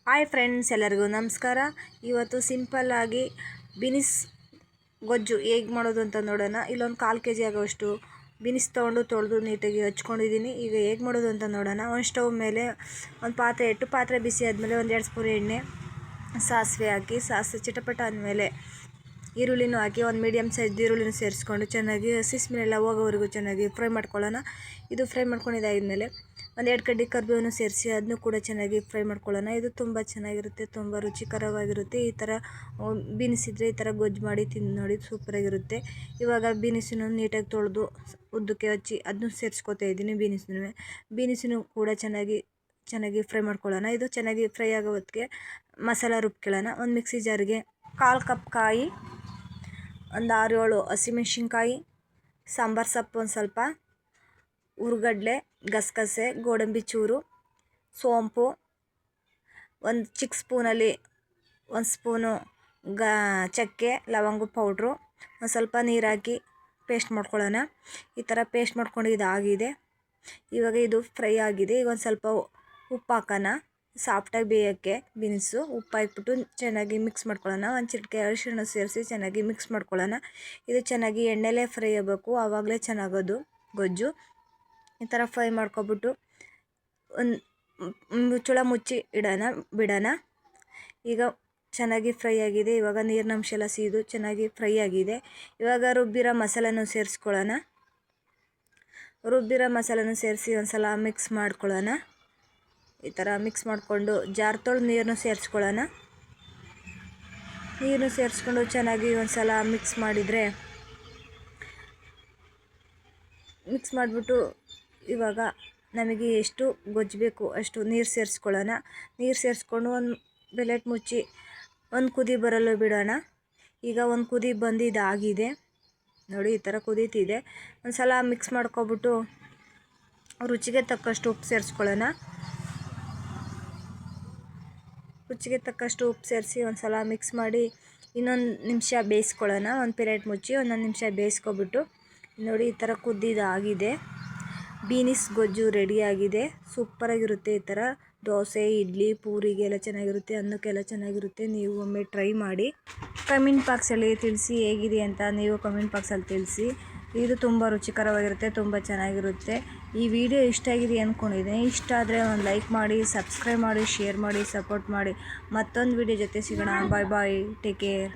Hi friends, ಎಲ್ಲರಿಗೂ ನಮಸ್ಕಾರ. ಇವತ್ತು ಸಿಂಪಲ್ ಆಗಿ ಬಿನಿಸ್ ಗೊಜ್ಜು ಹೇಗೆ ಮಾಡೋದು ಅಂತ ನೋಡೋಣ. ಇಲ್ಲೊಂದು 1/4 kg ಆಗೋಷ್ಟು ಬಿನಿಸ್ ತೊಗೊಂಡು ತೊಳೆದು ನೀಟಾಗಿ ಹಚ್ಕೊಂಡಿದ್ದೀನಿ. ಈಗ ಹೇಗೆ ಮಾಡೋದು ಅಂತ ನೋಡೋಣ. ಒಂದು ಸ್ಟವ್ ಮೇಲೆ ಒಂದು ಪಾತ್ರೆ ಇಟ್ಟು, ಪಾತ್ರೆ ಬಿಸಿ ಆದಮೇಲೆ 1-2 ಸ್ಪೂನ್ ಎಣ್ಣೆ, ಸಾಸಿವೆ ಹಾಕಿ, ಸಾಸಿವೆ ಚಿಟಪಟ ಆದಮೇಲೆ ಈರುಳ್ಳಿನೂ ಹಾಕಿ, ಒಂದು ಮೀಡಿಯಮ್ ಸೈಜ್ ಈರುಳ್ಳಿನೂ ಸೇರಿಸ್ಕೊಂಡು ಚೆನ್ನಾಗಿ ಹಸಿ ಸ್ಮೆಲ್ ಎಲ್ಲ ಹೋಗೋವರೆಗೂ ಚೆನ್ನಾಗಿ ಫ್ರೈ ಮಾಡ್ಕೊಳ್ಳೋಣ. ಇದು ಫ್ರೈ ಮಾಡ್ಕೊಂಡಿದ್ದಾದಮೇಲೆ 1-2 ಕಡ್ಡಿ ಕರಿಬೇವನ್ನು ಸೇರಿಸಿ ಅದನ್ನು ಕೂಡ ಚೆನ್ನಾಗಿ ಫ್ರೈ ಮಾಡ್ಕೊಳ್ಳೋಣ. ಇದು ತುಂಬ ಚೆನ್ನಾಗಿರುತ್ತೆ, ತುಂಬ ರುಚಿಕರವಾಗಿರುತ್ತೆ. ಈ ಥರ ಬೀನಿಸಿದ್ರೆ ಈ ಥರ ಗೊಜ್ಜು ಮಾಡಿ ತಿಂದು ನೋಡಿ, ಸೂಪರಾಗಿರುತ್ತೆ. ಇವಾಗ ಬೀನಿಸನ್ನು ನೀಟಾಗಿ ತೊಳೆದು ಉದ್ದಕ್ಕೆ ಹಚ್ಚಿ ಅದನ್ನು ಸೇರಿಸ್ಕೊತಾ ಇದ್ದೀನಿ. ಬೀನಿಸನ್ನು ಕೂಡ ಚೆನ್ನಾಗಿ ಫ್ರೈ ಮಾಡ್ಕೊಳ್ಳೋಣ. ಇದು ಚೆನ್ನಾಗಿ ಫ್ರೈ ಆಗೋ ಹೊತ್ತಿಗೆ ಮಸಾಲ ರುಬ್ಕೊಳ್ಳೋಣ. ಒಂದು ಮಿಕ್ಸಿ ಜಾರಿಗೆ 1/4 ಕಪ್ ಕಾಯಿ, ಒಂದು 6-7 ಹಸಿಮೆಣ್ಸಿನ್ಕಾಯಿ, ಸಾಂಬಾರು ಸೊಪ್ಪು ಒಂದು ಸ್ವಲ್ಪ, ಹುರ್ಗಡ್ಲೆ, ಗಸಗಸೆ, ಗೋಡಂಬಿ ಚೂರು, ಸೋಂಪು, ಒಂದು ಚಿಕ್ಕ ಸ್ಪೂನಲ್ಲಿ 1 ಸ್ಪೂನು ಚಕ್ಕೆ ಲವಂಗ ಪೌಡ್ರು, ಒಂದು ಸ್ವಲ್ಪ ನೀರು ಹಾಕಿ ಪೇಸ್ಟ್ ಮಾಡ್ಕೊಳ್ಳೋಣ. ಈ ಥರ ಪೇಸ್ಟ್ ಮಾಡ್ಕೊಂಡು ಇದಾಗಿದೆ. ಇವಾಗ ಇದು ಫ್ರೈ ಆಗಿದೆ. ಈಗ ಒಂದು ಸ್ವಲ್ಪ ಉಪ್ಪು ಹಾಕೋಣ, ಸಾಫ್ಟಾಗಿ ಬೇಯೋಕ್ಕೆ ಬೀನ್ಸು. ಉಪ್ಪು ಹಾಕ್ಬಿಟ್ಟು ಚೆನ್ನಾಗಿ ಮಿಕ್ಸ್ ಮಾಡ್ಕೊಳ್ಳೋಣ. ಒಂದು ಚಿಟಿಕೆ ಅರಿಶಿಣ ಸೇರಿಸಿ ಚೆನ್ನಾಗಿ ಮಿಕ್ಸ್ ಮಾಡ್ಕೊಳ್ಳೋಣ. ಇದು ಚೆನ್ನಾಗಿ ಎಣ್ಣೆಲೇ ಫ್ರೈ ಆಗಬೇಕು, ಆವಾಗಲೇ ಚೆನ್ನಾಗೋದು ಗೊಜ್ಜು. ಈ ಥರ ಫ್ರೈ ಮಾಡ್ಕೊಬಿಟ್ಟು ಒಂದು ಮುಚ್ಚಳ ಮುಚ್ಚಿ ಬಿಡೋಣ. ಈಗ ಚೆನ್ನಾಗಿ ಫ್ರೈ ಆಗಿದೆ. ಇವಾಗ ನೀರಿನಂಶ ಎಲ್ಲ ಸೀದು ಚೆನ್ನಾಗಿ ಫ್ರೈ ಆಗಿದೆ. ಇವಾಗ ರುಬ್ಬಿರೋ ಮಸಾಲನೂ ಸೇರಿಸ್ಕೊಳ್ಳೋಣ. ರುಬ್ಬಿರೋ ಮಸಾಲನೂ ಸೇರಿಸಿ ಒಂದು ಸಲ ಮಿಕ್ಸ್ ಮಾಡ್ಕೊಳ್ಳೋಣ. ಈ ಥರ ಮಿಕ್ಸ್ ಮಾಡಿಕೊಂಡು ಜಾರ್ ತೊಳೆದು ನೀರನ್ನು ಸೇರಿಸ್ಕೊಳ್ಳೋಣ. ನೀರನ್ನು ಸೇರಿಸ್ಕೊಂಡು ಚೆನ್ನಾಗಿ ಒಂದು ಸಲ ಮಿಕ್ಸ್ ಮಾಡಿಬಿಟ್ಟು ಇವಾಗ ನಮಗೆ ಎಷ್ಟು ಗೊಜ್ಜು ಬೇಕು ಅಷ್ಟು ನೀರು ಸೇರಿಸ್ಕೊಳ್ಳೋಣ. ನೀರು ಸೇರಿಸ್ಕೊಂಡು ಒಂದು ಪ್ಲೇಟ್ ಮುಚ್ಚಿ ಒಂದು ಕುದಿ ಬರಲು ಬಿಡೋಣ. ಈಗ ಒಂದು ಕುದಿ ಬಂದಿದ್ದಾಗಿದೆ ನೋಡಿ, ಈ ಥರ ಕುದೀತಿದೆ. ಒಂದು ಸಲ ಮಿಕ್ಸ್ ಮಾಡ್ಕೊಬಿಟ್ಟು ರುಚಿಗೆ ತಕ್ಕಷ್ಟು ಉಪ್ಪು ಸೇರಿಸ್ಕೊಳ್ಳೋಣ. ರುಚಿಗೆ ತಕ್ಕಷ್ಟು ಉಪ್ಪು ಸೇರಿಸಿ ಒಂದು ಸಲ ಮಿಕ್ಸ್ ಮಾಡಿ ಇನ್ನೊಂದು ನಿಮಿಷ ಬೇಯಿಸ್ಕೊಳ್ಳೋಣ. ಒಂದು ಪ್ಲೇಟ್ ಮುಚ್ಚಿ 1 ನಿಮಿಷ ಬೇಯಿಸ್ಕೊಬಿಟ್ಟು ನೋಡಿ, ಈ ಥರ ಕುದ್ದಿದ್ದಾಗಿದೆ. ಬೀನಿಸ್ ಗೊಜ್ಜು ರೆಡಿಯಾಗಿದೆ. ಸೂಪರಾಗಿರುತ್ತೆ. ಈ ಥರ ದೋಸೆ, ಇಡ್ಲಿ, ಪೂರಿಗೆಲ್ಲ ಚೆನ್ನಾಗಿರುತ್ತೆ, ಅನ್ನಕ್ಕೆಲ್ಲ ಚೆನ್ನಾಗಿರುತ್ತೆ. ನೀವು ಒಮ್ಮೆ ಟ್ರೈ ಮಾಡಿ. ಕಮೆಂಟ್ ಬಾಕ್ಸಲ್ಲಿ ತಿಳಿಸಿ ಹೇಗಿದೆ ಅಂತ. ನೀವು ಕಮೆಂಟ್ ಬಾಕ್ಸಲ್ಲಿ ತಿಳಿಸಿ. ಇದು ತುಂಬ ರುಚಿಕರವಾಗಿರುತ್ತೆ, ತುಂಬ ಚೆನ್ನಾಗಿರುತ್ತೆ. ಈ ವಿಡಿಯೋ ಇಷ್ಟ ಆಗಿದೆ ಅಂದ್ಕೊಂಡಿದ್ದೀನಿ. ಇಷ್ಟ ಆದರೆ ಒಂದು ಲೈಕ್ ಮಾಡಿ, ಸಬ್ಸ್ಕ್ರೈಬ್ ಮಾಡಿ, ಶೇರ್ ಮಾಡಿ, ಸಪೋರ್ಟ್ ಮಾಡಿ. ಮತ್ತೊಂದು ವಿಡಿಯೋ ಜೊತೆ ಸಿಗೋಣ. ಬಾಯ್ ಬಾಯ್, ಟೇಕ್ ಕೇರ್.